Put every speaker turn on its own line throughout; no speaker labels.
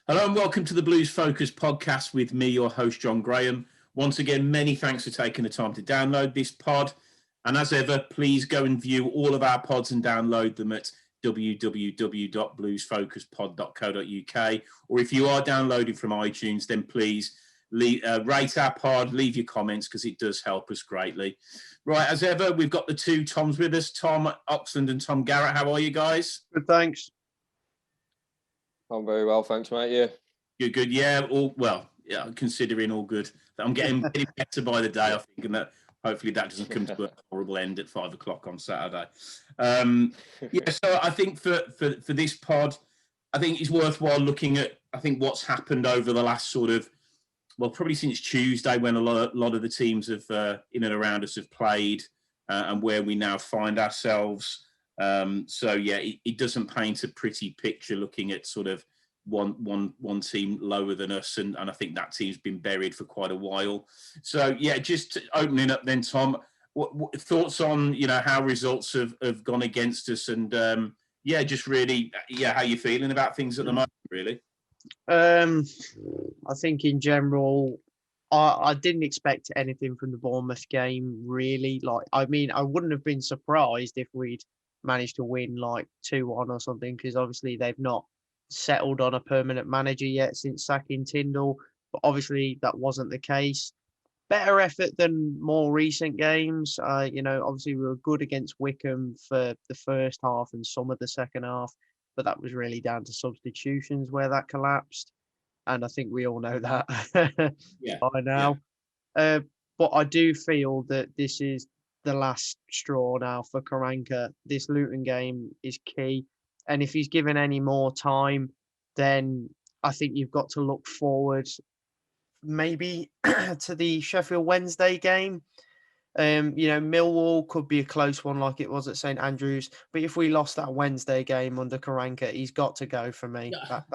Hello and welcome to the Blues Focus podcast with me, your host, John Graham. Once again, many thanks for taking the time to download this pod. And as ever, please go and view all of our pods and download them at www.bluesfocuspod.co.uk. Or if you are downloading from iTunes, then please rate our pod, leave your comments because it does help us greatly. Right, as ever, we've got the two Toms with us, Tom Oxland and Tom Garrett. How are you guys?
Good, thanks.
I'm very well, thanks, mate. Yeah.
Good. Yeah, considering all good. I'm getting better by the day, I think, and that hopefully that doesn't come to a horrible end at 5 o'clock on Saturday. So I think for this pod, I think it's worthwhile looking at, I think, what's happened over the last probably since Tuesday when a lot of the teams have in and around us have played and where we now find ourselves. It doesn't paint a pretty picture looking at sort of one team lower than us, and I think that team's been buried for quite a while. So yeah, just opening up then, Tom, what thoughts on how results have gone against us, and just really how you feeling about things at the moment, really.
I think in general, I didn't expect anything from the Bournemouth game, really. I wouldn't have been surprised if we'd managed to win 2-1 or something, because obviously they've not settled on a permanent manager yet since sacking Tyndall, but obviously that wasn't the case. Better effort than more recent games. Obviously we were good against Wycombe for the first half and some of the second half, but that was really down to substitutions where that collapsed, and I think we all know that by now. Yeah. But I do feel that this is the last straw now for Karanka. This Luton game is key, and if he's given any more time, then I think you've got to look forward maybe to the Sheffield Wednesday game. Millwall could be a close one like it was at St Andrews, but if we lost that Wednesday game under Karanka, he's got to go for me.
I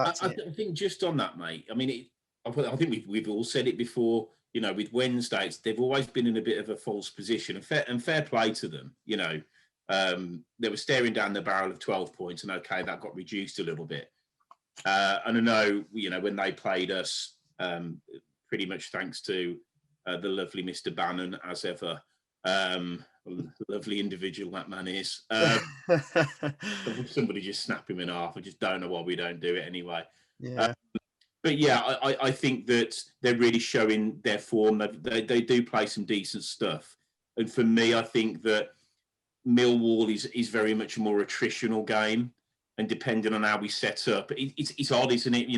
think just on that, mate, I mean, I think we've all said it before, with Wednesdays, they've always been in a bit of a false position, and fair play to them. They were staring down the barrel of 12 points, and okay, that got reduced a little bit. And I know, when they played us, pretty much thanks to the lovely Mr. Bannon, as ever. Lovely individual that man is. Somebody just snap him in half. I just don't know why we don't do it anyway.
Yeah.
I think that they're really showing their form. They do play some decent stuff. And for me, I think that Millwall is very much a more attritional game. And depending on how we set up, it's odd, isn't it?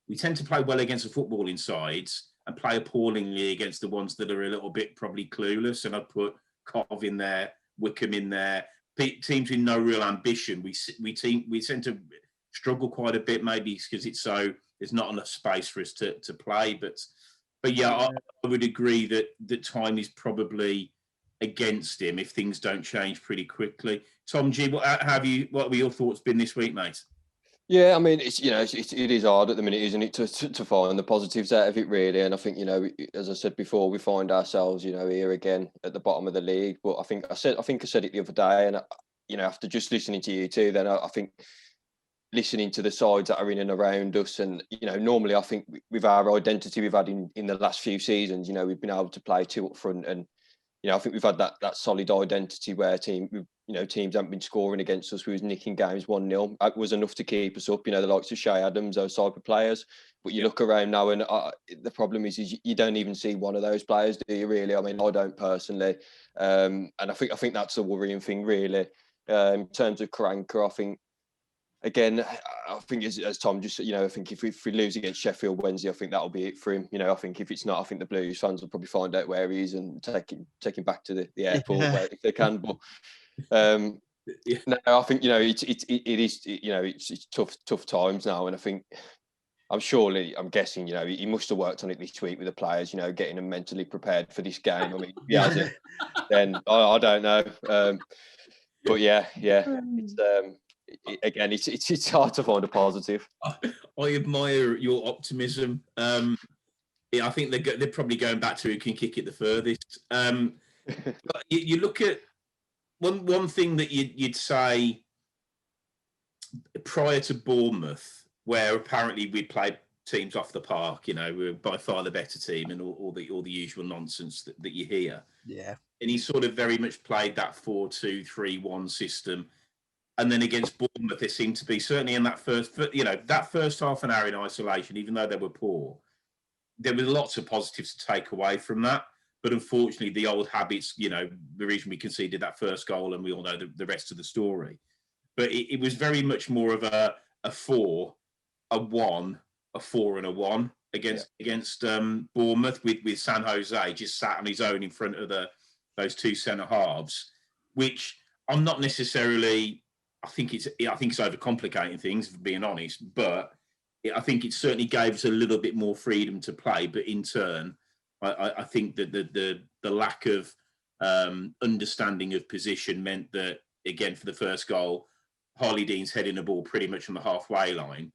We tend to play well against the footballing sides and play appallingly against the ones that are a little bit probably clueless. And I'd put Cov in there, Wycombe in there, teams with no real ambition. We tend to struggle quite a bit, maybe because there's not enough space for us to play. But I would agree that time is probably against him if things don't change pretty quickly. Tom G, what were your thoughts been this week, mate?
Yeah, I mean, it is hard at the minute, isn't it, to find the positives out of it, really. And I think, as I said before, we find ourselves, here again at the bottom of the league. But I think I said it the other day, and after just listening to you two, then I think listening to the sides that are in and around us, and normally I think with our identity we've had in the last few seasons, we've been able to play two up front, and I think we've had that solid identity where teams haven't been scoring against us. We was nicking games 1-0. It was enough to keep us up. The likes of Shay Adams, those type of players. But you look around now, and the problem is you don't even see one of those players, do you? Really? I mean, I don't personally. And I think that's a worrying thing, really. In terms of Karanka, I think. Again, I think as Tom just said, I think if we lose against Sheffield Wednesday, I think that'll be it for him. I think if it's not, I think the Blues fans will probably find out where he is and take him back to the airport if they can. But no, I think it's tough times now, and I think I'm guessing he must have worked on it this week with the players, getting them mentally prepared for this game. I mean, if he hasn't, then I don't know. But yeah, it's hard to find a positive.
I admire your optimism. I think they're probably going back to who can kick it the furthest. But you look at one thing that you'd say prior to Bournemouth where apparently we'd played teams off the park. We were by far the better team, and all the usual nonsense that you hear.
Yeah.
And he sort of very much played that 4-2-3-1 system. And then against Bournemouth, there seemed to be, certainly in that first half an hour in isolation, even though they were poor, there were lots of positives to take away from that. But unfortunately, the old habits, the reason we conceded that first goal, and we all know the rest of the story. But it was very much more of a 4, a 1, a 4 and a 1 against Bournemouth, with San Jose just sat on his own in front of those two centre halves, which I'm not necessarily. I think it's overcomplicating things, for being honest. But I think it certainly gave us a little bit more freedom to play. But in turn, I think that the lack of understanding of position meant that, again, for the first goal, Harley Dean's heading the ball pretty much on the halfway line,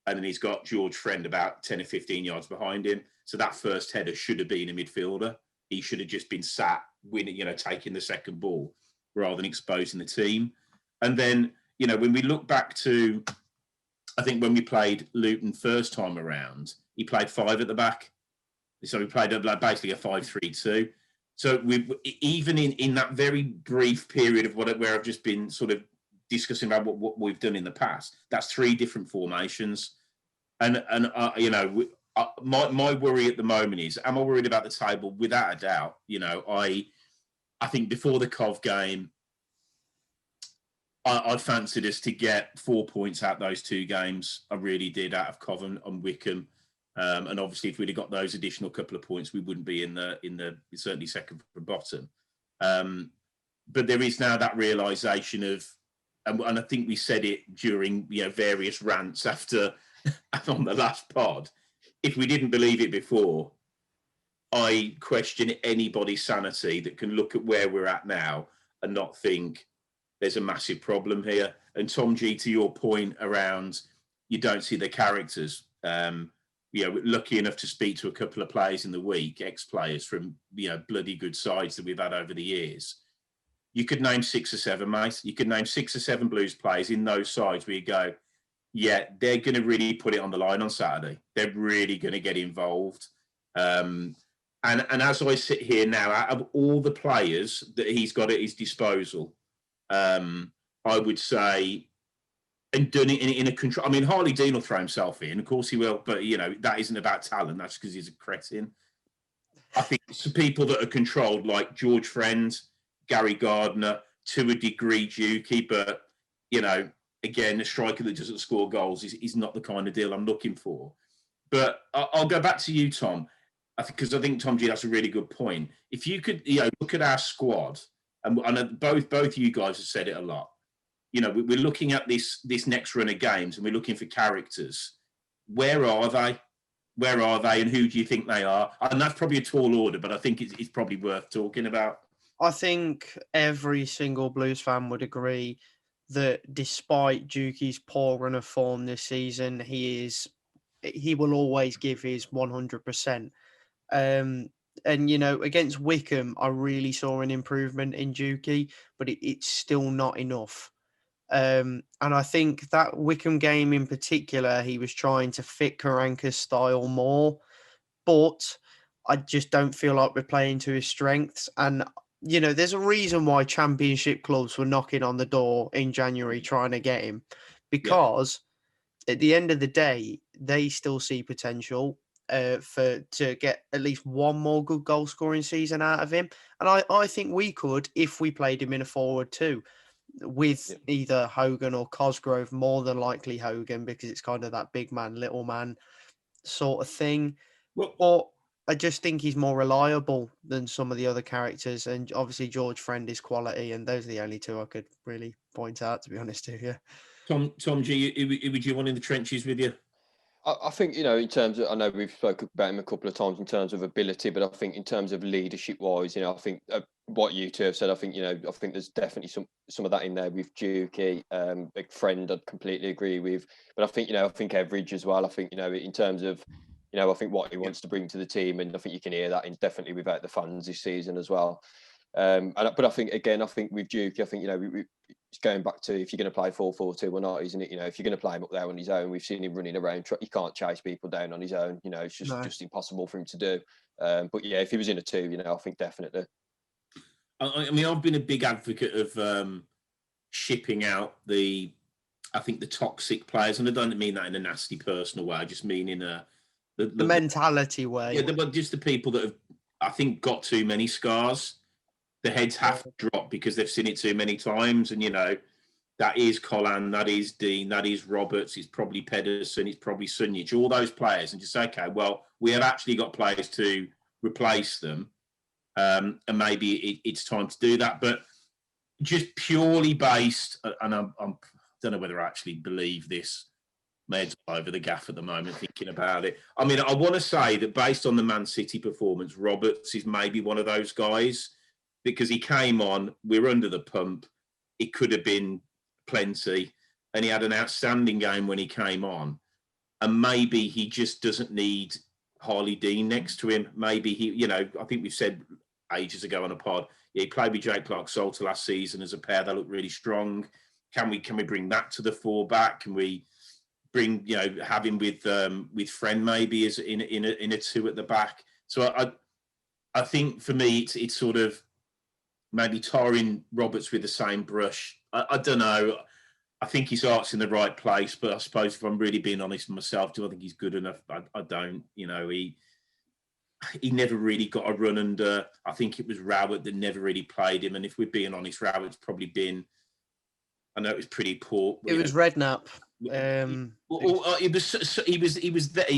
and then he's got George Friend about 10 or 15 yards behind him. So that first header should have been a midfielder. He should have just been sat winning, taking the second ball rather than exposing the team. And then, when we look back to, I think when we played Luton first time around, he played 5 at the back. So we played basically a 5-3-2. So even in that very brief period of where I've just been sort of discussing about what we've done in the past, that's 3 different formations. And my worry at the moment is, am I worried about the table? Without a doubt. I think before the Cov game, I fancied us to get 4 points out those 2 games. I really did, out of Covent and Wickham. And obviously, if we'd have got those additional couple of points, we wouldn't be in the certainly second from bottom. But there is now that realisation of, and I think we said it during various rants after on the last pod. If we didn't believe it before, I question anybody's sanity that can look at where we're at now and not think there's a massive problem here. And Tom G, to your point around, you don't see the characters. Lucky enough to speak to a couple of players in the week, ex-players from bloody good sides that we've had over the years. You could name 6 or 7, mate. You could name 6 or 7 Blues players in those sides where you go, yeah, they're going to really put it on the line on Saturday. They're really going to get involved. And as I sit here now, out of all the players that he's got at his disposal, I would say, and done it in a control. I mean, Harley Dean will throw himself in, of course he will, but that isn't about talent. That's because he's a cretin. I think some people that are controlled, like George Friend, Gary Gardner, to a degree, Juki, but again, a striker that doesn't score goals is not the kind of deal I'm looking for. But I'll go back to you, Tom, because I think Tom G, that's a really good point. If you could, look at our squad, and both you guys have said it a lot. We're looking at this next run of games, and we're looking for characters. Where are they? Where are they, and who do you think they are? And that's probably a tall order, but I think it's probably worth talking about.
I think every single Blues fan would agree that despite Juki's poor run of form this season, he will always give his 100%. And against Wickham, I really saw an improvement in Juki, but it's still not enough. And I think that Wickham game in particular, he was trying to fit Karanka's style more, but I just don't feel like we're playing to his strengths. And there's a reason why championship clubs were knocking on the door in January trying to get him, because at the end of the day, they still see potential to get at least one more good goal scoring season out of him. And I think we could if we played him in a forward too, with either Hogan or Cosgrove, more than likely Hogan, because it's kind of that big man, little man sort of thing. Or I just think he's more reliable than some of the other characters. And obviously George Friend is quality. And those are the only 2 I could really point out, to be honest with you.
Tom G, would you want in the trenches with you?
I think, in terms of, I know we've spoken about him a couple of times in terms of ability, but I think in terms of leadership-wise, I think what you 2 have said, I think, I think there's definitely some of that in there with Juki. Big Friend, I'd completely agree with. But I think, I think Everidge as well. I think, in terms of, I think what he wants to bring to the team, and I think you can hear that definitely without the fans this season as well. But I think again, I think with Duke, I think it's going back to if you're going to play 4-4-2 or not, isn't it? If you're going to play him up there on his own, we've seen him running around. He can't chase people down on his own. It's just impossible for him to do. But yeah, if he was in a 2, I think definitely.
I mean, I've been a big advocate of shipping out the toxic players, and I don't mean that in a nasty personal way. I just mean in the
mentality way.
Yeah, but just the people that have, I think, got too many scars. The heads have to drop because they've seen it too many times, and that is Collan, that is Dean, that is Roberts, it's probably Pedersen, it's probably Sunjic, all those players, and just say, okay, well, we have actually got players to replace them, and maybe it's time to do that. But just purely based, and I don't know whether I actually believe this. Med's all over the gaff at the moment thinking about it. I mean, I want to say that based on the Man City performance, Roberts is maybe one of those guys because he came on, we were under the pump. It could have been plenty. And he had an outstanding game when he came on. And maybe he just doesn't need Harley Dean next to him. Maybe he, I think we've said ages ago on a pod, he played with Jake Clark-Salter last season as a pair. They look really strong. Can we bring that to the 4-back? Can we bring, have him with Friend maybe as in a 2 at the back? So I think for me it's sort of maybe tarring Roberts with the same brush. I don't know. I think his heart's in the right place, but I suppose if I'm really being honest with myself, do I think he's good enough? I don't. He never really got a run under. I think it was Rowett that never really played him, and if we're being honest, Rowett's probably been. I know it was pretty poor.
It was Redknapp.
He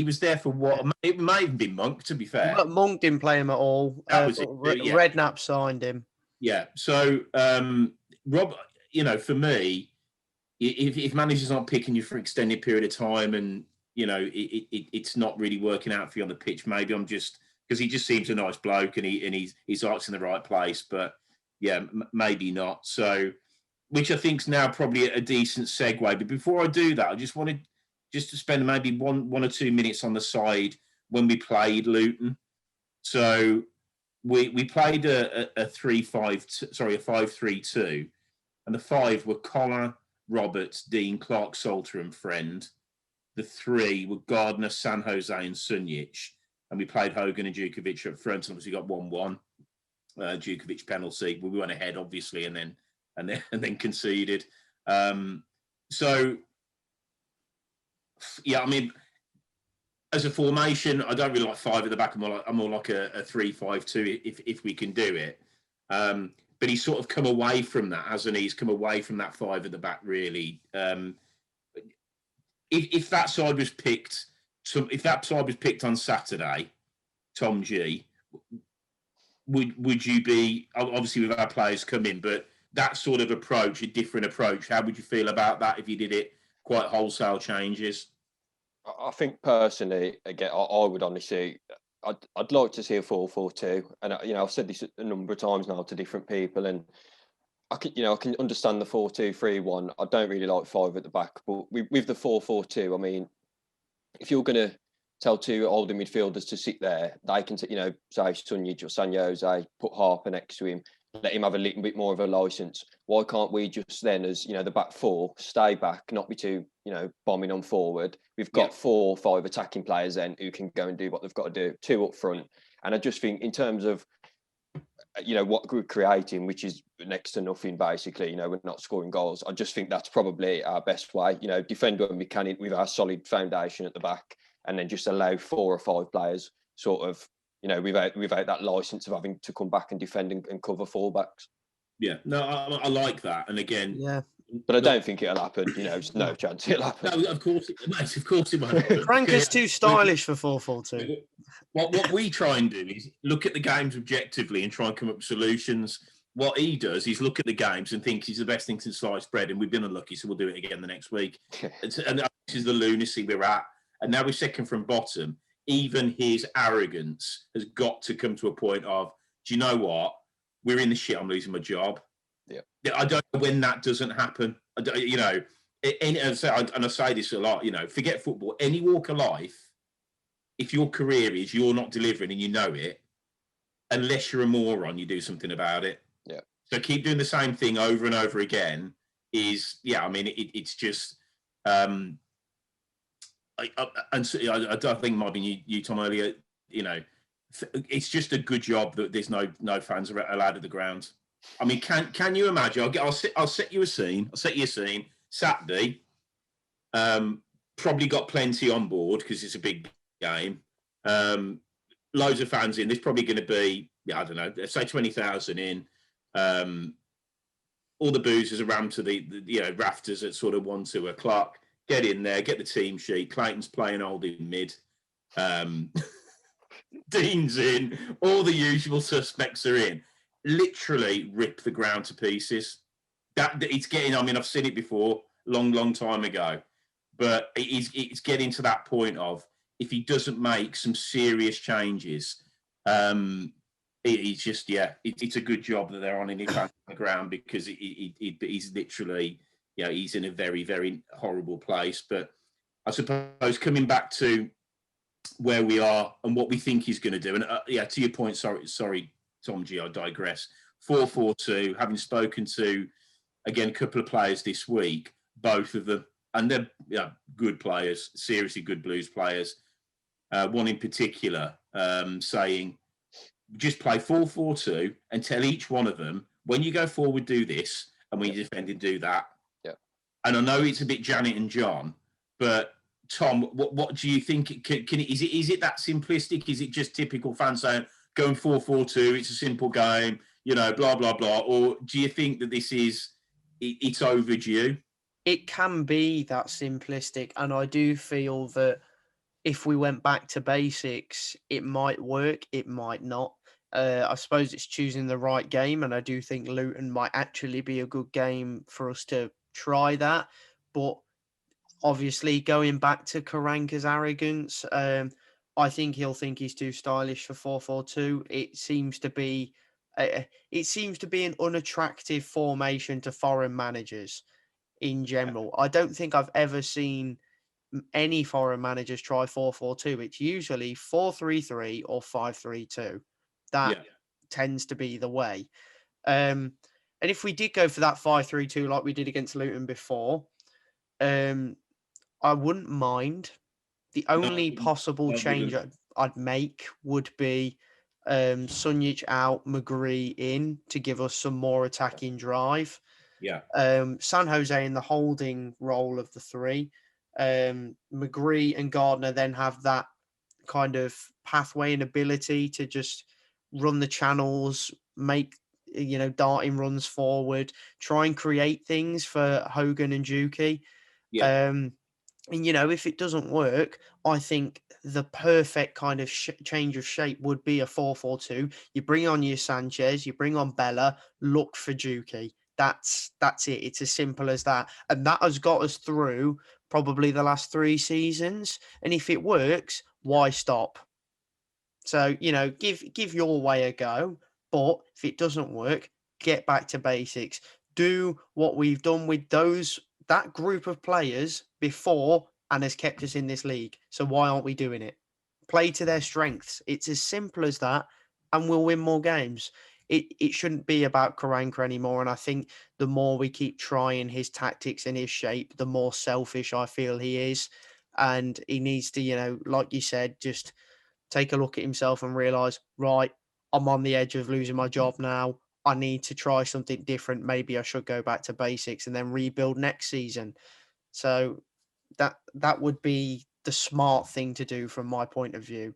was there for what? It might even be Monk, to be fair.
But Monk didn't play him at all.
That was it. Yeah.
Redknapp signed him.
Yeah. So Rob, for me, if managers aren't picking you for an extended period of time, and it's not really working out for you on the pitch, maybe I'm just because he just seems a nice bloke and his heart's in the right place, but yeah, maybe not. So. Which I think is now probably a decent segue. But before I do that, I just wanted to spend maybe one or 2 minutes on the side when we played Luton. So we played a 5-3-2, and the 5 were Collar, Roberts, Dean, Clark-Salter, and Friend. The 3 were Gardner, San Jose, and Sunjic, and we played Hogan and Djukovic up front. And obviously got 1-1. Djukovic penalty. We went ahead, obviously, and then conceded. So, yeah, I mean, as a formation, I don't really like 5 at the back. I'm more like a 3-5-2 if we can do it. But he's sort of come away from that, hasn't he? He's come away from that 5 at the back, really. If that side was picked, on Saturday, Tom G, would you be, obviously we've had players come in, but that sort of approach, a different approach, how would you feel about that if you did it quite wholesale changes?
I think personally, again, I would honestly, I'd like to see a 4-4-2, and I've said this a number of times now to different people, and I can understand the 4-2-3-1. I don't really like 5 at the back, but with the 4-4-2, I mean, if you're going to tell 2 older midfielders to sit there, they can, say Sunjic or San Jose, put Harper next to him, let him have a little bit more of a license. Why can't we just then, as the back 4, stay back, not be too, bombing on forward? We've got 4 or 5 attacking players then who can go and do what they've got to do, 2 up front. And I just think in terms of, what we're creating, which is next to nothing, basically, we're not scoring goals. I just think that's probably our best way, defend when we can with our solid foundation at the back, and then just allow 4 or 5 players sort of, without that license of having to come back and defend and cover fullbacks.
Yeah, no, I like that. And again,
yeah,
but I don't think it'll happen. There's no chance it'll happen.
No, of course it won't.
Frank is too stylish for 4-4-2.
What we try and do is look at the games objectively and try and come up with solutions. What he does is look at the games and think he's the best thing since sliced bread, and we've been unlucky, so we'll do it again the next week. And this is the lunacy we're at. And now we're second from bottom. Even his arrogance has got to come to a point of, do you know what? We're in the shit. I'm losing my job.
Yeah.
I don't know when that doesn't happen. And I say this a lot, forget football, any walk of life, if your career is you're not delivering and you know it, unless you're a moron, you do something about it.
Yeah.
So keep doing the same thing over and over again. I mean, it's just. And so, I think it might have been you, Tom, earlier. You know, it's just a good job that there's no fans allowed at the ground. I mean, can you imagine? I'll set you a scene. I'll set you a scene. Saturday, probably got plenty on board because it's a big game. Loads of fans in. There's probably going to be, I don't know, say 20,000 in. All the boozers are rammed to the rafters at sort of 1-2 o'clock. Get in there, get the team sheet. Clayton's playing holding mid. Dean's in. All the usual suspects are in. Literally rip the ground to pieces. That it's getting. I mean, I've seen it before, long time ago, but it's getting to that point of if he doesn't make some serious changes, it's just it's a good job that they're on the ground because he's literally he's in a very, very horrible place. But I suppose coming back to where we are and what we think he's going to do, and to your point, sorry, Tom G, I digress. 4-4-2. Having spoken to again a couple of players this week, both of them, and they're good players, seriously good Blues players. One in particular saying, just play 4-4-2 and tell each one of them, when you go forward, do this, and when you defend, do that.
Yeah. And
I know it's a bit Janet and John, but Tom, what do you think? Is it that simplistic? Is it just typical fan saying, going 4-4-2, it's a simple game, blah, blah, blah? Or do you think that it's overdue?
It can be that simplistic, and I do feel that if we went back to basics, it might work, it might not. I suppose it's choosing the right game, and I do think Luton might actually be a good game for us to try that. But obviously, going back to Karanka's arrogance, I think he'll think he's too stylish for 4-4-2. It seems to be an unattractive formation to foreign managers in general. I don't think I've ever seen any foreign managers try 4-4-2. It's usually 4-3-3 or 5-3-2. That tends to be the way. And if we did go for that 5-3-2 like we did against Luton before, I wouldn't mind. The only possible change I'd make would be Sunjic out, McGree in to give us some more attacking drive.
Yeah.
San Jose in the holding role of the three. McGree and Gardner then have that kind of pathway and ability to just run the channels, make darting runs forward, try and create things for Hogan and Juki.
Yeah.
And if it doesn't work, I think the perfect kind of change of shape would be a 4-4-2. You bring on your Sanchez, you bring on Bella, look for Juki. That's it. It's as simple as that. And that has got us through probably the last 3 seasons. And if it works, why stop? So, give your way a go. But if it doesn't work, get back to basics. Do what we've done with that group of players before and has kept us in this league. So why aren't we doing it? Play to their strengths. It's as simple as that, and we'll win more games. It shouldn't be about Karanka anymore. And I think the more we keep trying his tactics and his shape, the more selfish I feel he is. And he needs to, like you said, just take a look at himself and realise, right, I'm on the edge of losing my job now. I need to try something different. Maybe I should go back to basics and then rebuild next season. So that would be the smart thing to do from my point of view.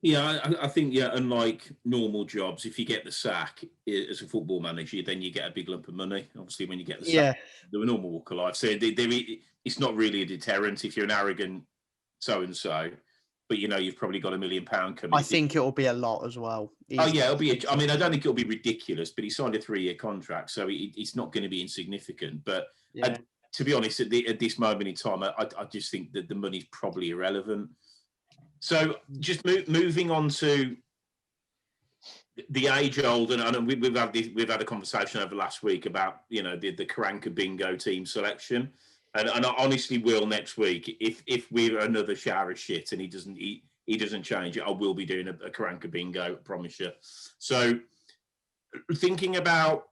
Yeah, I think, unlike normal jobs, if you get the sack as a football manager, then you get a big lump of money. Obviously, when you get the sack, do a normal walk of life. So it's not really a deterrent if you're an arrogant so-and-so, but you've probably got £1 million coming.
I think it'll be a lot as well.
It'll be. I mean, I don't think it'll be ridiculous, but he signed a 3-year contract, so it's not going to be insignificant. But to be honest, at this moment in time, I just think that the money's probably irrelevant. So just moving on to the age-old, and we've had a conversation over last week about the Karanka bingo team selection, and I honestly will next week if we're another shower of shit and he doesn't change it, I will be doing a Karanka bingo, I promise you. So thinking about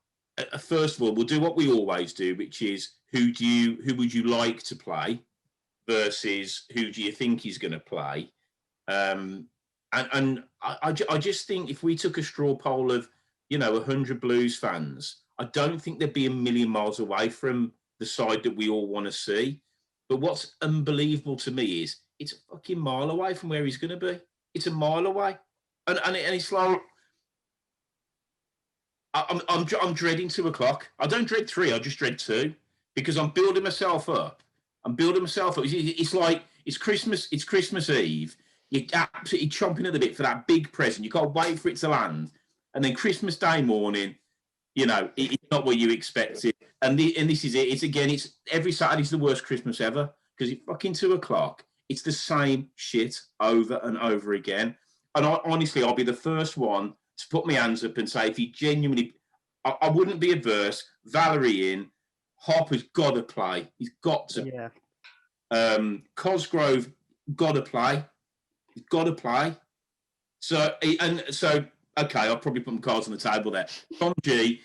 first of all, we'll do what we always do, which is who would you like to play versus who do you think he's going to play. And I just think if we took a straw poll of 100 Blues fans, I don't think they'd be a million miles away from the side that we all want to see. But what's unbelievable to me is it's a fucking mile away from where he's going to be. It's a mile away, and it's like I'm dreading 2 o'clock. I don't dread 3. I just dread 2 because I'm building myself up. It's like it's Christmas. It's Christmas Eve. You're absolutely chomping at the bit for that big present. You can't wait for it to land, and then Christmas Day morning, it's not what you expected. And this is it. It's every Saturday's the worst Christmas ever because it's fucking 2 o'clock. It's the same shit over and over again. And honestly, I'll be the first one to put my hands up and say, if he genuinely, I wouldn't be adverse. Valerie in, Harper's got to play. He's got to. Yeah. Cosgrove got to play. He's got to play. So okay, I'll probably put my cards on the table there. Tom G,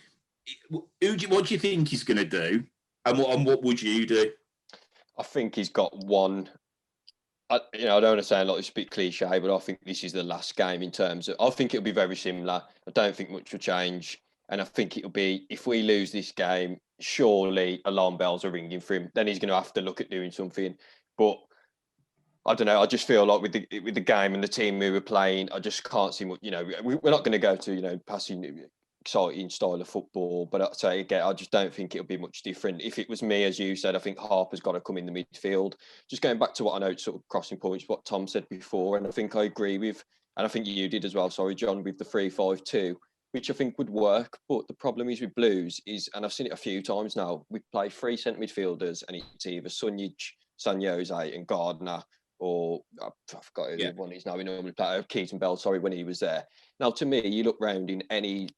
what do you think he's going to do, and what would you do?
I think he's got one. I don't want to sound like it's a bit cliche, but I think this is the last game in terms of. I think it'll be very similar. I don't think much will change, and I think it'll be if we lose this game, surely alarm bells are ringing for him. Then he's going to have to look at doing something. But I don't know. I just feel like with the game and the team we were playing, I just can't see what we're not going to go to passing exciting style of football. But I'd say again, I just don't think it'll be much different. If it was me, as you said, I think Harper's got to come in the midfield. Just going back to what I know, sort of crossing points, what Tom said before, and I think I agree with, and I think you did as well. Sorry, John, with the 3-5-2, which I think would work. But the problem is with Blues is, and I've seen it a few times now, we play 3 centre midfielders, and it's either Sunjic, Sanjose, and Gardner. Or I forgot who the one is now. We normally play Keaton Bell. Sorry, when he was there. Now, to me, you look round in any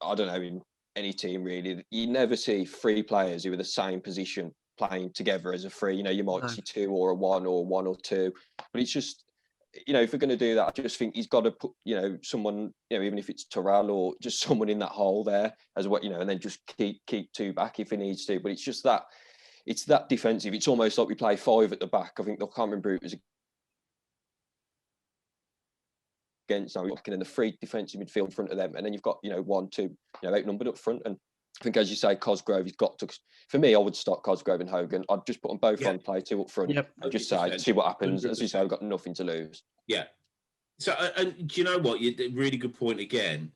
team really, you never see 3 players who are the same position playing together as a 3. You might see 2 or a 1 or 1 or 2, but it's just if we're going to do that, I just think he's got to put someone even if it's Terrell or just someone in that hole there as well and then just keep 2 back if he needs to. But it's just that it's that defensive. It's almost like we play 5 at the back. I think I can't remember it was against now, looking in the 3 defensive midfield in front of them, and then you've got 1, 2 outnumbered up front. And I think, as you say, Cosgrove, he's got to. For me, I would start Cosgrove and Hogan. I'd just put them both on play 2 up front and just see what happens. 100%. As you say, we've got nothing to lose.
Yeah. So, and do you know what? You really good point again.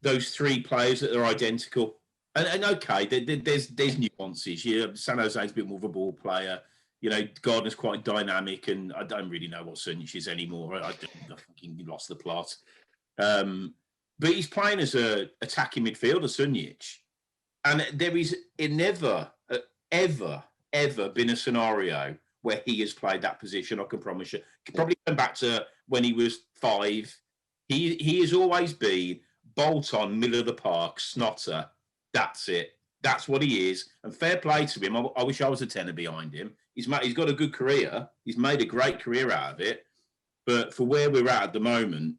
Those 3 players that are identical, and okay, there's nuances. San Jose's a bit more of a ball player. Gardner's quite dynamic, and I don't really know what Sunjic is anymore. I fucking lost the plot. But he's playing as a attacking midfielder, Sunjic, and there is never, ever been a scenario where he has played that position. I can promise you. Probably going back to when he was 5, he has always been bolt on, middle of the park, snotter. That's it. That's what he is, and fair play to him. I wish I was a tenner behind him. He's got a good career. He's made a great career out of it. But for where we're at the moment,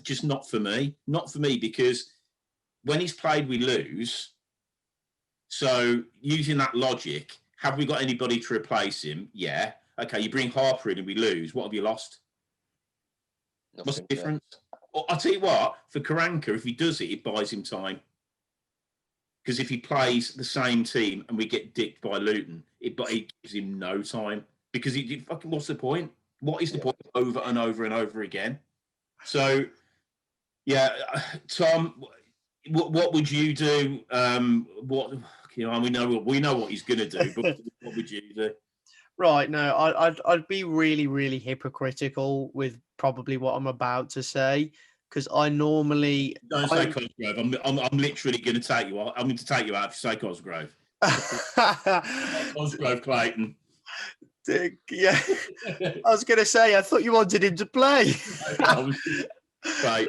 just not for me. Not for me, because when he's played, we lose. So using that logic, have we got anybody to replace him? Yeah. Okay, you bring Harper in and we lose. What have you lost?
Nothing.
What's the difference? I'll tell you what, for Karanka, if he does it, it buys him time. Because if he plays the same team and we get dicked by Luton, it gives him no time. Because what's the point? What is the point over and over and over again? So, yeah, Tom, what would you do? We know what he's going to do, but what would you do?
Right, no, I'd be really, really hypocritical with probably what I'm about to say. Because I normally
don't say Cosgrove. I'm literally going to take you out. I'm going to take you out if you say Cosgrove. Cosgrove Clayton.
Yeah, I was going to say. I thought you wanted him to play.
Right.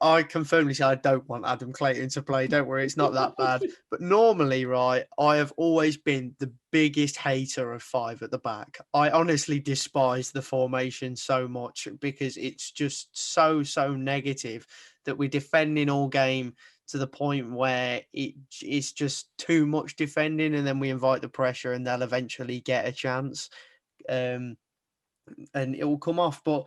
I can firmly say I don't want Adam Clayton to play. Don't worry, it's not that bad. But normally, right, I have always been the biggest hater of 5 at the back. I honestly despise the formation so much because it's just so negative that we're defending all game to the point where it's just too much defending, and then we invite the pressure, and they'll eventually get a chance, and it will come off. But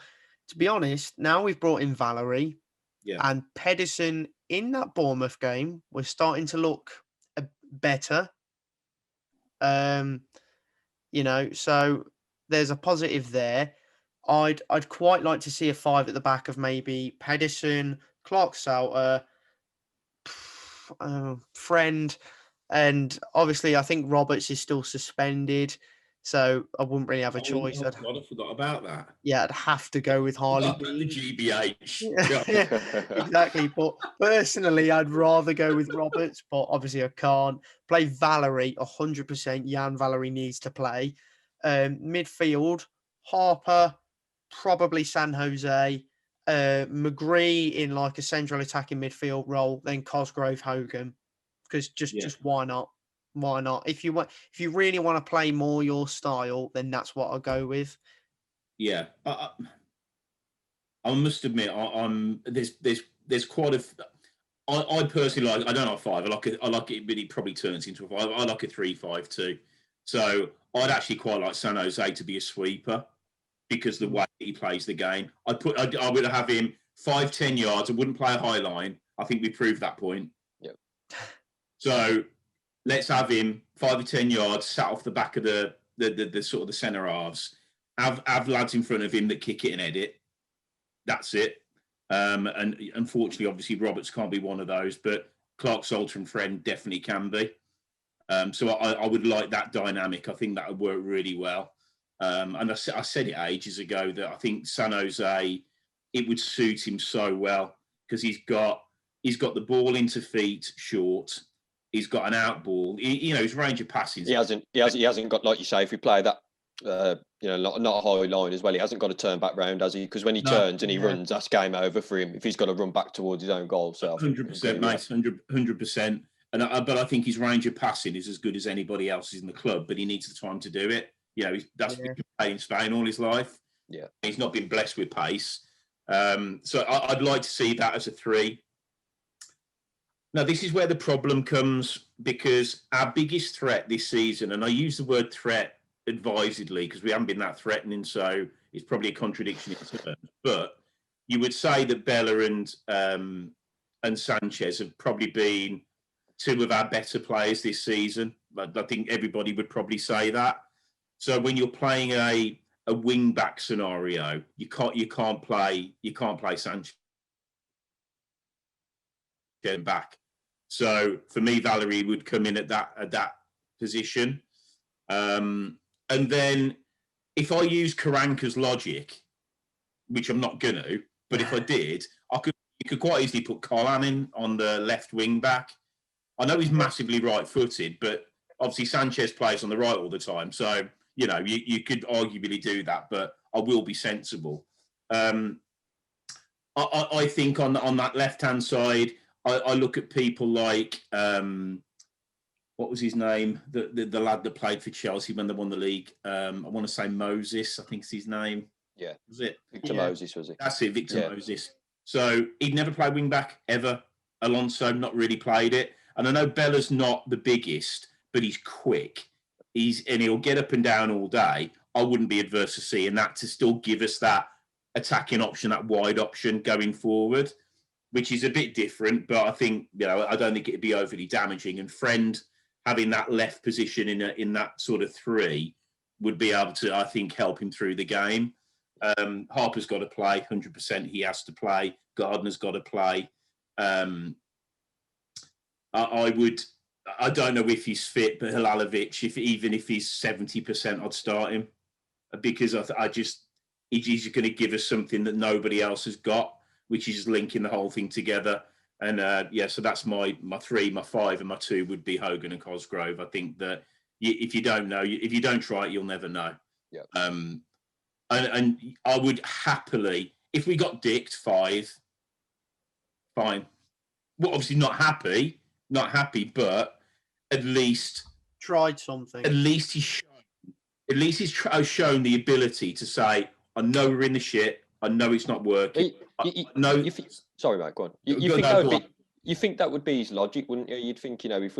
to be honest, now we've brought in Valerie, and Pedersen in that Bournemouth game was starting to look better. So there's a positive there. I'd quite like to see a 5 at the back of maybe Pedersen, Clark-Salter, Friend, and obviously I think Roberts is still suspended, so I wouldn't really have a choice.
I forgot about that.
Yeah, I'd have to go with Harley.
The GBH.
Yeah, exactly. But personally, I'd rather go with Roberts, but obviously I can't. Play Valerie 100%. Jan Valerie needs to play. Midfield, Harper, probably San Jose, McGree in like a central attacking midfield role, then Cosgrove, Hogan, because just why not? Why not? If you really want to play more your style, then that's what I'll go with.
Yeah, I must admit, there's quite a. I personally like. I don't like 5. I like it, but it probably turns into a 5. I like a 3-5-2. So I'd actually quite like San Jose to be a sweeper because the way he plays the game. I would have him 5-10 yards. I wouldn't play a high line. I think we proved that point.
Yep.
So let's have him 5 or 10 yards, sat off the back of the sort of the centre halves. Have lads in front of him that kick it and head it. That's it. And unfortunately, obviously, Roberts can't be one of those, but Clark-Salter and Friend definitely can be. So I would like that dynamic. I think that would work really well. And I said it ages ago that I think San Jose, it would suit him so well because he's got the ball into feet short. He's got an out ball. His range of passes.
He hasn't got, like you say, if we play that, not a high line as well. He hasn't got to turn back round, has he? Because when he turns and he runs, that's game over for him. If he's got to run back towards his own goal, so
100%, mate, 100%. But I think his range of passing is as good as anybody else's in the club. But he needs the time to do it. That's what he's played in Spain all his life.
Yeah,
he's not been blessed with pace. So I'd like to see that as a 3. Now, this is where the problem comes because our biggest threat this season, and I use the word threat advisedly because we haven't been that threatening, so it's probably a contradiction in terms. But you would say that Bella and Sanchez have probably been 2 of our better players this season. I think everybody would probably say that. So when you're playing a wing back scenario, you can't play Sanchez back. So for me, Valerie would come in at that position. And then if I use Karanka's logic, which I'm not going to, but if I did, you could quite easily put Colin in on the left wing back. I know he's massively right-footed, but obviously Sanchez plays on the right all the time. So, you could arguably do that, but I will be sensible. I think on that left-hand side, I look at people like, what was his name? The lad that played for Chelsea when they won the league. I want to say Moses, I think is his name.
Yeah.
Was it?
Victor Moses, was it?
That's it, Victor Moses. So he'd never played wing back ever. Alonso not really played it. And I know Bella's not the biggest, but he's quick. And he'll get up and down all day. I wouldn't be adverse to seeing that to still give us that attacking option, that wide option going forward, which is a bit different. But I think, I don't think it'd be overly damaging. And Friend having that left position in that sort of 3 would be able to, I think, help him through the game. Harper's got to play 100%. He has to play. Gardner's got to play. I don't know if he's fit, but Hilalovic, even if he's 70%, I'd start him because he's going to give us something that nobody else has got, which is linking the whole thing together. And so that's my 3, my 5, and my 2 would be Hogan and Cosgrove. I think that if you don't know, if you don't try it, you'll never know.
Yeah.
And I would happily, if we got dicked 5, fine. Well, obviously not happy, but at least
tried something.
At least he's shown the ability to say, I know we're in the shit. I know it's not working.
Sorry, mate. Go on. You think you think that would be his logic, wouldn't you? You'd think, if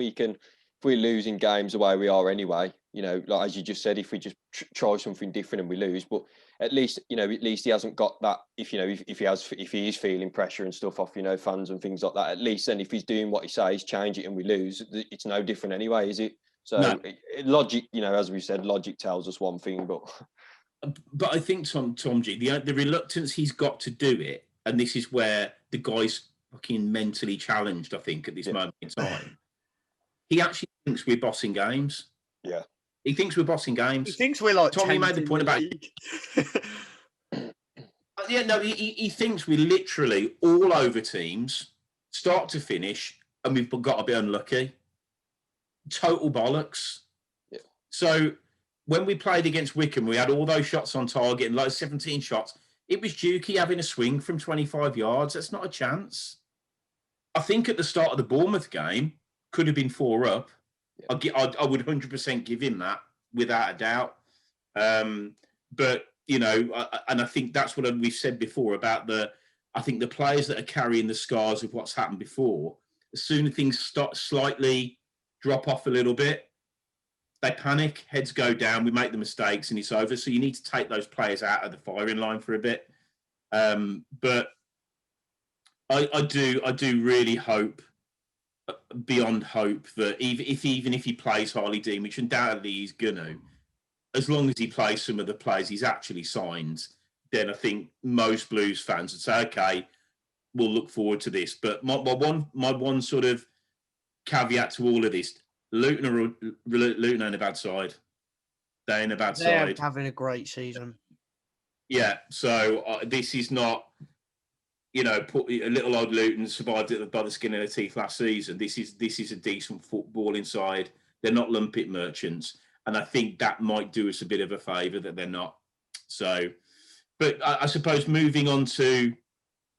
we're losing games the way we are anyway, like as you just said, if we just try something different and we lose, but at least he hasn't got that. If he is feeling pressure and stuff off fans and things like that, at least then if he's doing what he says, change it and we lose, it's no different anyway, is it? So
No.
Logic, as we said, logic tells us one thing, but
I think Tom G, the reluctance he's got to do it, and this is where the guy's fucking mentally challenged. I think at this moment in time, he actually thinks we're bossing games.
Yeah,
he thinks we're bossing games.
He thinks we're like
Tommy made the point about. Yeah, no, he thinks we're literally all over teams, start to finish, and we've got to be unlucky. Total bollocks.
Yeah.
So when we played against Wickham, we had all those shots on target and like 17 shots. It was Dukey having a swing from 25 yards. That's not a chance. I think at the start of the Bournemouth game, could have been 4 up. Yeah. I would 100% give him that without a doubt. But, and I think that's what we've said before about I think the players that are carrying the scars of what's happened before, as soon as things start slightly drop off a little bit, they panic, heads go down, we make the mistakes and it's over. So you need to take those players out of the firing line for a bit. But I do really hope, beyond hope, that even if he plays Harley Dean, which undoubtedly he's gonna, as long as he plays some of the players he's actually signed, then I think most Blues fans would say, okay, we'll look forward to this. But my one sort of caveat to all of this, Luton are in a bad side. They're in a bad side.
They're having a great season.
Yeah, so this is not, put a little old Luton survived it by the skin of their teeth last season. This is a decent footballing side. They're not lumpet merchants, and I think that might do us a bit of a favour that they're not. So, but I suppose moving on to,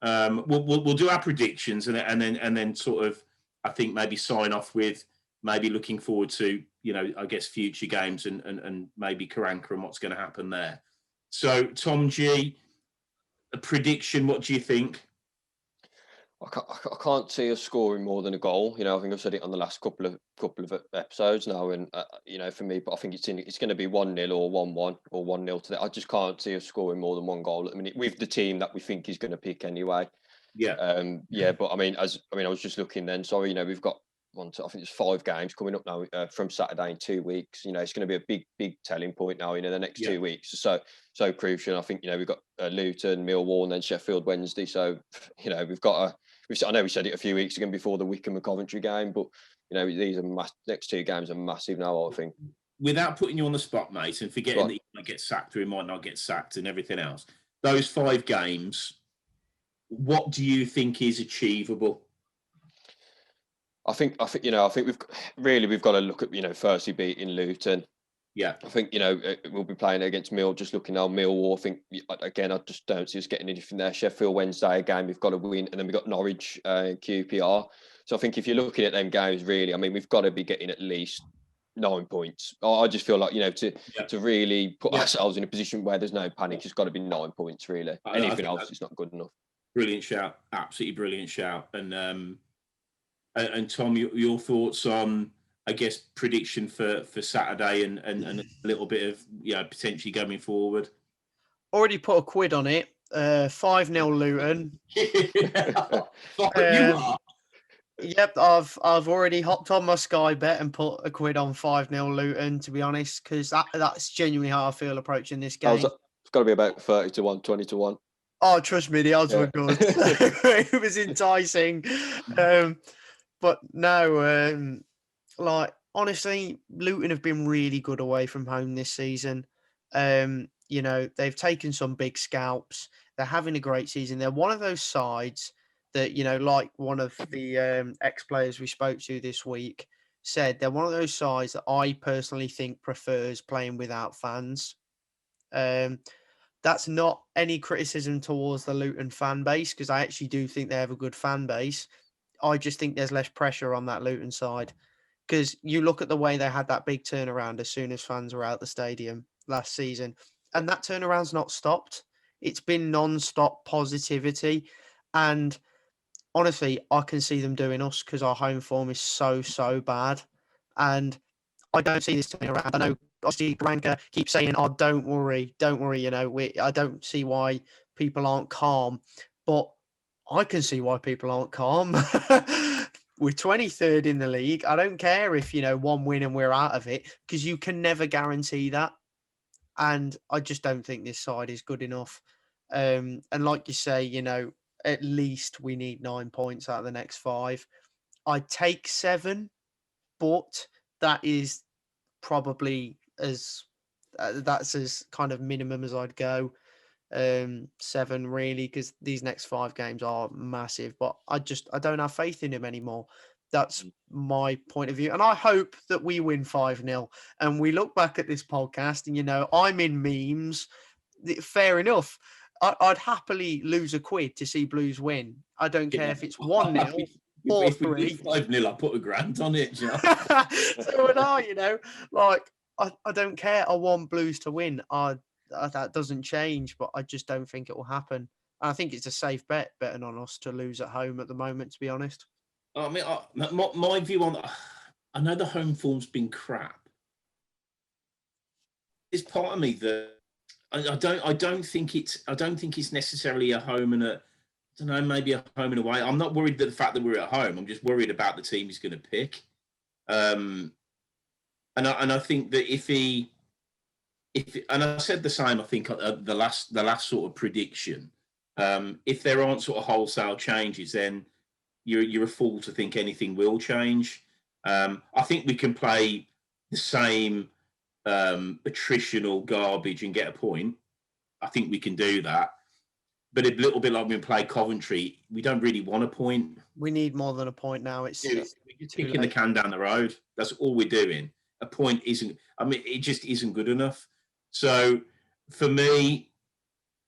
we'll do our predictions and then sort of, I think maybe sign off with maybe looking forward to, I guess future games and maybe Karanka and what's going to happen there. So, Tom G, a prediction, what do you think?
I can't see us scoring more than a goal. I think I've said it on the last couple of episodes now, and for me, but I think it's going to be 1-0 or 1-1 or 1-0 today. I just can't see us scoring more than one goal at the minute with the team that we think is going to pick anyway.
Yeah.
But I was just looking then. Sorry, we've got I think there's 5 games coming up now from Saturday in 2 weeks. It's going to be a big telling point now. The next 2 weeks are so crucial. I think we've got Luton, Millwall, and then Sheffield Wednesday. So we've got I know we said it a few weeks ago before the Wickham and Coventry game, but these are next 2 games are massive now. I think.
Without putting you on the spot, mate, and forgetting that he might get sacked or he might not get sacked and everything else, those 5 games, what do you think is achievable?
I think we've got to look at firstly beating Luton.
Yeah,
I think we'll be playing against Mill. Just looking now, Millwall. I think again, I just don't see us getting anything there. Sheffield Wednesday again, we've got to win, and then we've got Norwich, QPR. So I think if you're looking at them games, really, we've got to be getting at least 9 points. I just feel like to really put ourselves in a position where there's no panic, it's got to be 9 points. Really, anything else is not good enough.
Brilliant shout, absolutely brilliant shout, and Tom, your thoughts on, I guess, prediction for Saturday and a little bit of potentially going forward.
Already put a quid on it. 5-0 Luton. Yep, I've already hopped on my Sky bet and put a quid on 5-0 Luton. To be honest, because that's genuinely how I feel approaching this game.
It's got to be about 30-1, 20-1.
Oh, trust me, the odds were good. It was enticing. But no, honestly, Luton have been really good away from home this season. They've taken some big scalps. They're having a great season. They're one of those sides that, like one of the ex-players we spoke to this week said, they're one of those sides that I personally think prefers playing without fans. That's not any criticism towards the Luton fan base, because I actually do think they have a good fan base. I just think there's less pressure on that Luton side, because you look at the way they had that big turnaround as soon as fans were out the stadium last season, and that turnaround's not stopped. It's been non-stop positivity. And honestly, I can see them doing us because our home form is so bad. And I don't see this turning around. I know, obviously, Branka keeps saying, "Oh, don't worry, you know, I don't see why people aren't calm." But I can see why people aren't calm. We're 23rd in the league. I don't care if, you know, one win and we're out of it, because you can never guarantee that. And I just don't think this side is good enough. And like you say, you know, at least we need 9 points out of the next 5. I'd take 7, but that is probably that's as kind of minimum as I'd go. 7 really, because these next 5 games are massive, but I don't have faith in him anymore. That's my point of view, and I hope that we win 5-0 and we look back at this podcast and, you know, I'm in memes. Fair enough. I'd happily lose a quid to see Blues win. I don't care if it's 1-0 or
If we
3.
win 5-0, I'll put a grand on it. You know?
So would I, you know, like I don't care. I want Blues to win. That doesn't change, but I just don't think it will happen. I think it's a safe bet betting on us to lose at home at the moment, to be honest.
I mean, my view on that, I know the home form's been crap. There's part of me that I don't think it's necessarily a home and a, I don't know, maybe a home and away. I'm not worried that the fact that we're at home. I'm just worried about the team he's going to pick. And I think that and I said the same, I think, the last sort of prediction. If there aren't sort of wholesale changes, then you're a fool to think anything will change. I think we can play the same attritional garbage and get a point. I think we can do that. But a little bit like when we play Coventry, we don't really want a point.
We need more than a point now. It's
we're just kicking the can down the road. That's all we're doing. A point isn't, I mean, it just isn't good enough. So for me,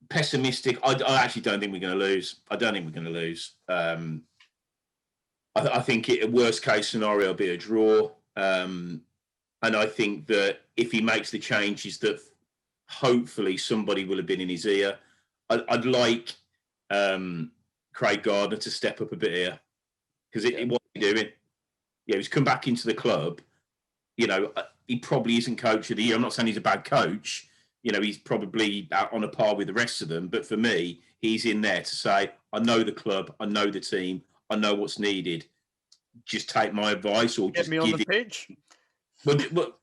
pessimistic, I actually don't think we're going to lose. I don't think we're going to lose. I think a worst case scenario will be a draw. And I think that if he makes the changes, that hopefully somebody will have been in his ear. I'd like Craig Gardner to step up a bit here, because what he's doing, he's come back into the club. You know, he probably isn't coach of the year. I'm not saying he's a bad coach. You know, he's probably out on a par with the rest of them. But for me, he's in there to say, I know the club, I know the team, I know what's needed. Just take my advice, or just
get me on the pitch.
But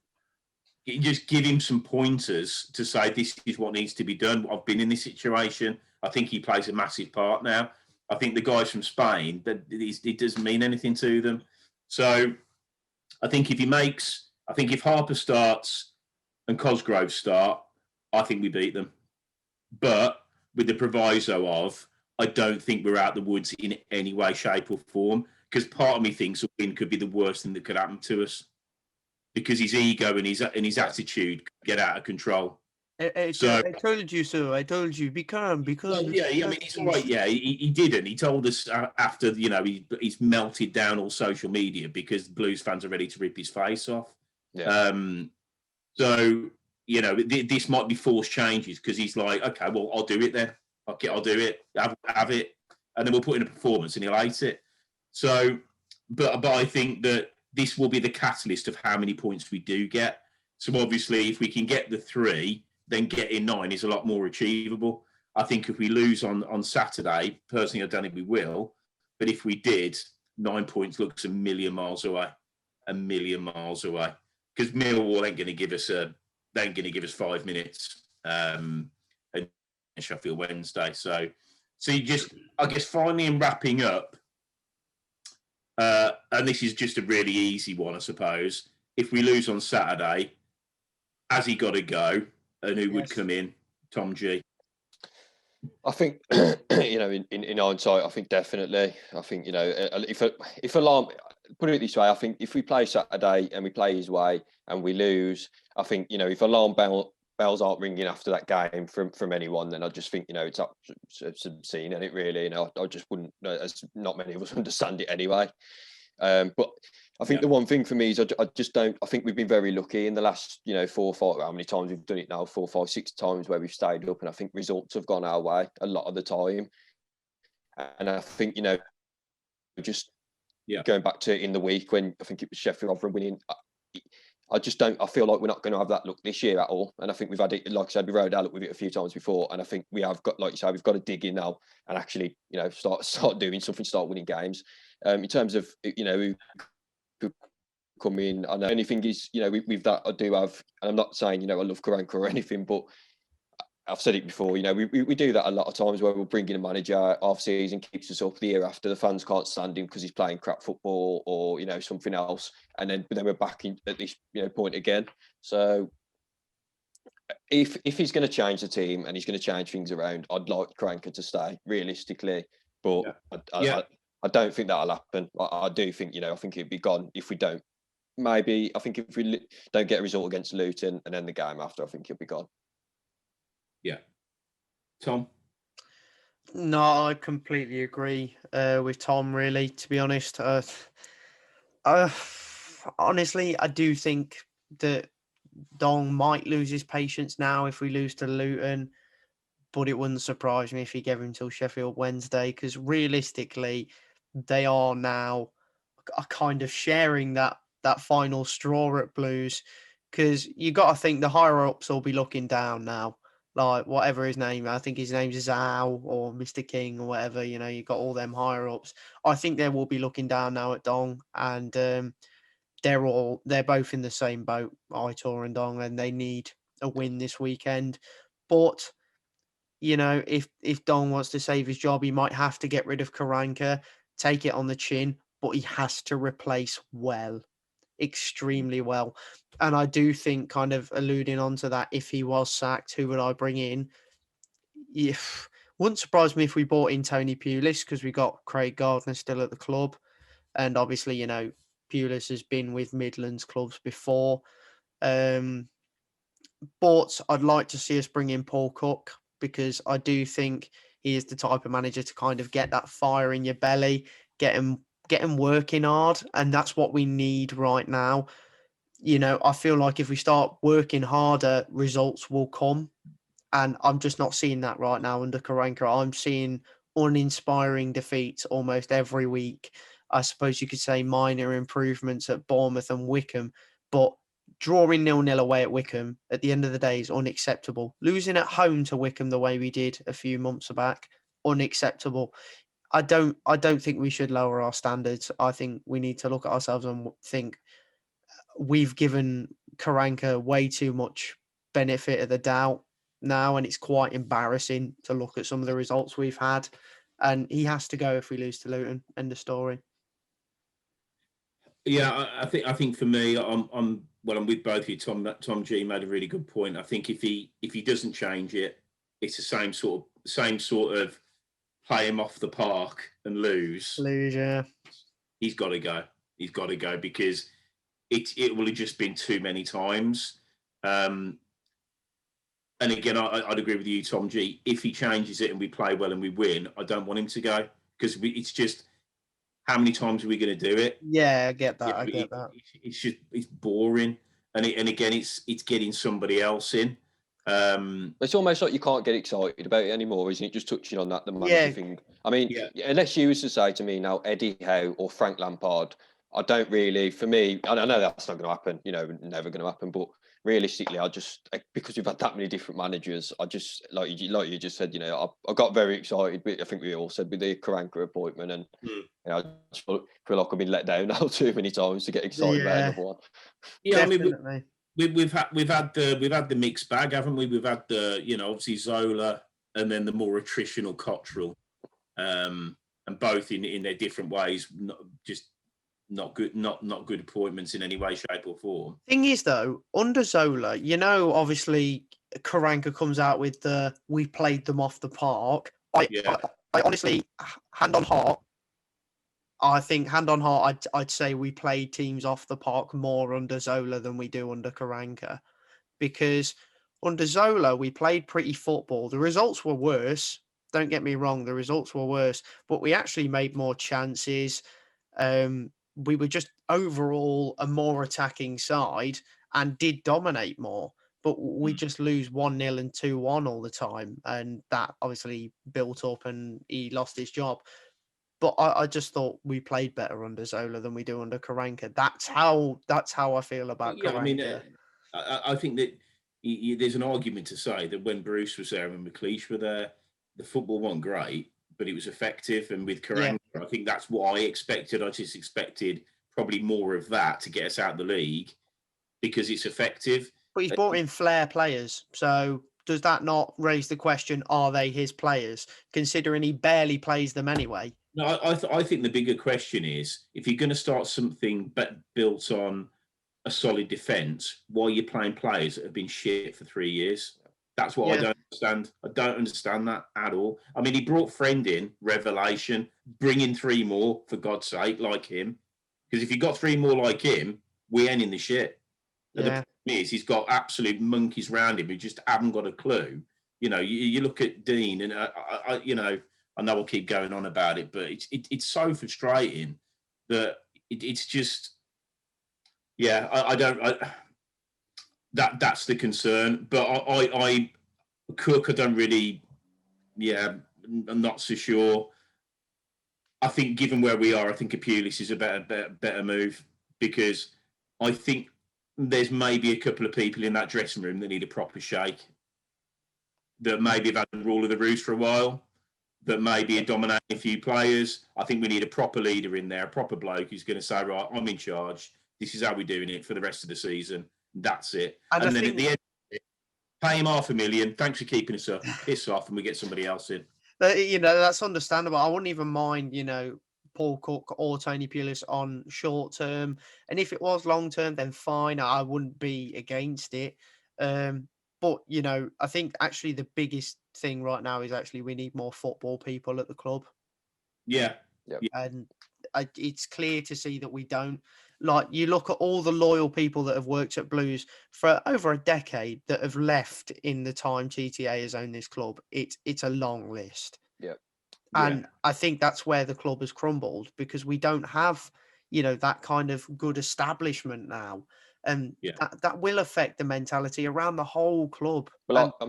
just give him some pointers to say this is what needs to be done. I've been in this situation. I think he plays a massive part now. I think the guys from Spain, it doesn't mean anything to them. So I think if Harper starts and Cosgrove start, I think we beat them. But with the proviso of, I don't think we're out the woods in any way, shape or form, because part of me thinks a win could be the worst thing that could happen to us, because his ego and his attitude could get out of control.
I told you so. I told you, be calm.
Well, yeah, I mean, it's all right. Yeah, he didn't. He told us after, you know, he's melted down all social media because Blues fans are ready to rip his face off.
Yeah.
So, you know, this might be forced changes, because he's like, okay, well, I'll do it then. I'll do it. Have it, and then we'll put in a performance, and he'll hate it. So, but I think that this will be the catalyst of how many points we do get. So obviously, if we can get the 3, then getting 9 is a lot more achievable. I think if we lose on Saturday, personally, I don't think we will. But if we did, 9 points looks a million miles away. Because Millwall ain't going to give us 5 minutes. And Sheffield Wednesday. So you just, I guess, finally in wrapping up, and this is just a really easy one, I suppose. If we lose on Saturday, has he got to go? And who would come in? Tom G.
I think, you know, in hindsight, I think definitely. I think, you know, if alarm, put it this way, I think if we play Saturday and we play his way and we lose, I think, you know, if alarm bells aren't ringing after that game from anyone, then I just think, you know, it's obscene, and it really, you know, I just wouldn't, as not many of us understand it anyway. But I think the one thing for me is I just don't. I think we've been very lucky in the last, you know, 4 or 5. How many times we've done it now? 4, 5, 6 times where we've stayed up, and I think results have gone our way a lot of the time. And I think, you know, just
Yeah.
going back to in the week when I think it was Sheffield Rotherham winning. I just don't. I feel like we're not going to have that look this year at all. And I think we've had it, like I said, we rode out with it a few times before. And I think we have got, like you say, we've got to dig in now and actually, start doing something, start winning games. In terms of, who could come in, I know anything is, with that I do have, and I'm not saying, I love Karanka or anything, but I've said it before, we do that a lot of times where we'll bring in a manager half season, keeps us up the year after, the fans can't stand him because he's playing crap football or, something else. And then we're back in at this, point again. So if he's going to change the team and he's going to change things around, I'd like Karanka to stay realistically, but I don't think that'll happen. I do think, I think it'd be gone if we don't. Maybe, I think if we don't get a result against Luton and then the game after, I think he'll be gone.
Yeah. Tom?
No, I completely agree with Tom, really, to be honest. Honestly, I do think that Dong might lose his patience now if we lose to Luton, but it wouldn't surprise me if he gave him till Sheffield Wednesday, because realistically, they are now kind of sharing that final straw at Blues, because you got to think the higher ups will be looking down now. Like, whatever his name, I think his name's Zhao or Mr. King or whatever, you got all them higher ups. I think they will be looking down now at Dong, and they're both in the same boat, Aitor and Dong, and they need a win this weekend. But, if Dong wants to save his job, he might have to get rid of Karanka, take it on the chin, but he has to replace well, extremely well. And I do think, kind of alluding on to that, if he was sacked, who would I bring in? Wouldn't surprise me if we brought in Tony Pulis, because we got Craig Gardner still at the club. And obviously, Pulis has been with Midlands clubs before. But I'd like to see us bring in Paul Cook, because I do think he is the type of manager to kind of get that fire in your belly, get him working hard. And that's what we need right now. I feel like if we start working harder, results will come. And I'm just not seeing that right now under Karanka. I'm seeing uninspiring defeats almost every week. I suppose you could say minor improvements at Bournemouth and Wickham, but drawing 0-0 away at Wickham at the end of the day is unacceptable. Losing at home to Wickham the way we did a few months back, unacceptable. I don't think we should lower our standards. I think we need to look at ourselves and think we've given Karanka way too much benefit of the doubt now, and it's quite embarrassing to look at some of the results we've had. And he has to go if we lose to Luton. End of story.
Yeah, I think for me, I'm with both of you. Tom G made a really good point. I think if he doesn't change it, it's the same sort of play him off the park and lose.
Yeah.
He's got to go. He's got to go, because it will have just been too many times. And again, I'd agree with you, Tom G. If he changes it and we play well and we win, I don't want him to go, because it's just, how many times are we going to do it?
Yeah, I get that.
It's boring, and again, it's getting somebody else in.
It's almost like you can't get excited about it anymore, isn't it? Just touching on that, the manager thing. I mean, unless you was to say to me now, Eddie Howe or Frank Lampard, I don't really. For me, I know that's not going to happen. Never going to happen. But realistically, because we've had that many different managers, I just like you just said. I got very excited. I think we all said with the Karanka appointment, and I just feel like I've been let down now too many times to get excited about another one.
Yeah,
definitely.
I mean, we've had the mixed bag, haven't we? We've had the obviously Zola, and then the more attritional Cottrell, and both in their different ways, not good appointments in any way, shape, or form.
Thing is, though, under Zola, obviously Karanka comes out with the "we played them off the park." I honestly, hand on heart, I think hand on heart, I'd say we played teams off the park more under Zola than we do under Karanka, because under Zola we played pretty football. The results were worse. Don't get me wrong, the results were worse, but we actually made more chances. We were just overall a more attacking side and did dominate more, but we just lose 1-0 and 2-1 all the time. And that obviously built up and he lost his job. But I just thought we played better under Zola than we do under Karanka. That's how I feel about
Yeah, I mean,
Karanka.
I think that there's an argument to say that when Bruce was there and McLeish were there, the football wasn't great, but it was effective. And with
Yeah.
Karanka, I think that's what I expected. I just expected probably more of that to get us out of the league because it's effective.
But he's brought in flair players. So does that not raise the question, are they his players, considering he barely plays them anyway?
No, I think the bigger question is if you're going to start something built on a solid defence, why are you playing players that have been shit for 3 years? That's what I don't understand. I don't understand that at all. I mean, he brought Friend in, revelation, bring in 3 more, for God's sake, like him. Because if you got 3 more like him, we ain't in the shit. And the problem is he's got absolute monkeys round him who just haven't got a clue. You know, you look at Dean, and I know I'll keep going on about it, but it's so frustrating that it's just, yeah, that's the concern. But Cook, I don't really, I'm not so sure. I think given where we are, I think Apulis is a better move because I think there's maybe a couple of people in that dressing room that need a proper shake, that maybe have had the rule of the roost for a while, that maybe are dominating a few players. I think we need a proper leader in there, a proper bloke who's going to say, right, I'm in charge. This is how we're doing it for the rest of the season. That's it. And then at the end, pay him $500,000. Thanks for keeping us up. Piss off, and we get somebody else in.
You know, that's understandable. I wouldn't even mind, Paul Cook or Tony Pulis on short term. And if it was long term, then fine. I wouldn't be against it. But, I think actually the biggest thing right now is actually we need more football people at the club.
Yeah.
And it's clear to see that we don't. Like, you look at all the loyal people that have worked at Blues for over a decade that have left in the time TTA has owned this club. It's a long list.
Yeah.
And I think that's where the club has crumbled because we don't have, that kind of good establishment now. And that will affect the mentality around the whole club.
Well, I'm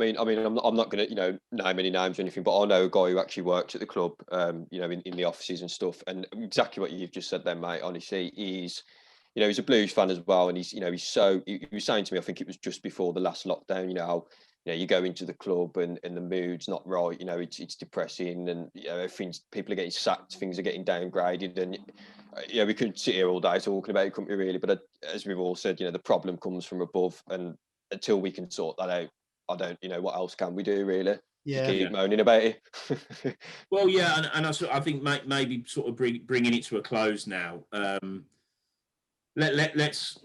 not going to, name any names or anything, but I know a guy who actually works at the club, in the offices and stuff. And exactly what you've just said there, mate. Honestly, he's a Blues fan as well, and he was saying to me, I think it was just before the last lockdown, how you go into the club and the mood's not right, it's depressing, and people are getting sacked, things are getting downgraded, and we could sit here all day talking about it, couldn't we really? But as we've all said, the problem comes from above, and until we can sort that out, I don't, what else can we do really?
Yeah,
keep moaning about it.
Well, yeah, and I think maybe sort of bringing it to a close now. Let's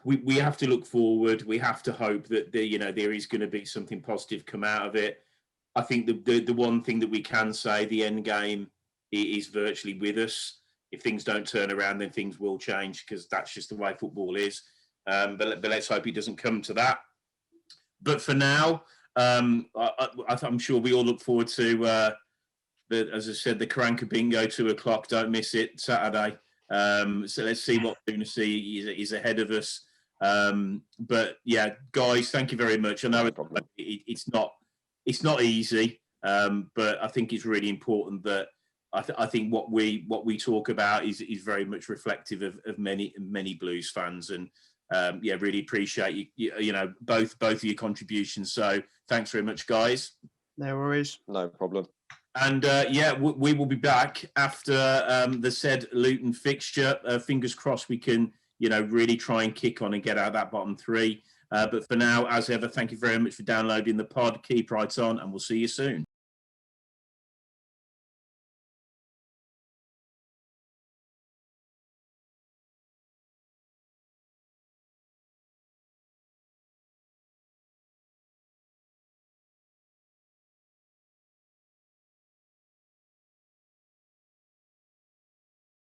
we have to look forward. We have to hope that there is going to be something positive come out of it. I think the one thing that we can say, the end game is virtually with us. If things don't turn around, then things will change because that's just the way football is. But let's hope it doesn't come to that. But for now, I'm sure we all look forward to as I said, the Karanka Bingo 2:00. Don't miss it, Saturday. So let's see what we're going to see is ahead of us. But yeah, guys, thank you very much. I know it's not easy, but I think it's really important that I think what we talk about is very much reflective of many Blues fans, and really appreciate you both of your contributions. So thanks very much, guys.
No worries.
No problem.
And we will be back after the said Luton fixture. Fingers crossed we can, really try and kick on and get out that bottom 3. But for now, as ever, thank you very much for downloading the pod. Keep right on, and we'll see you soon.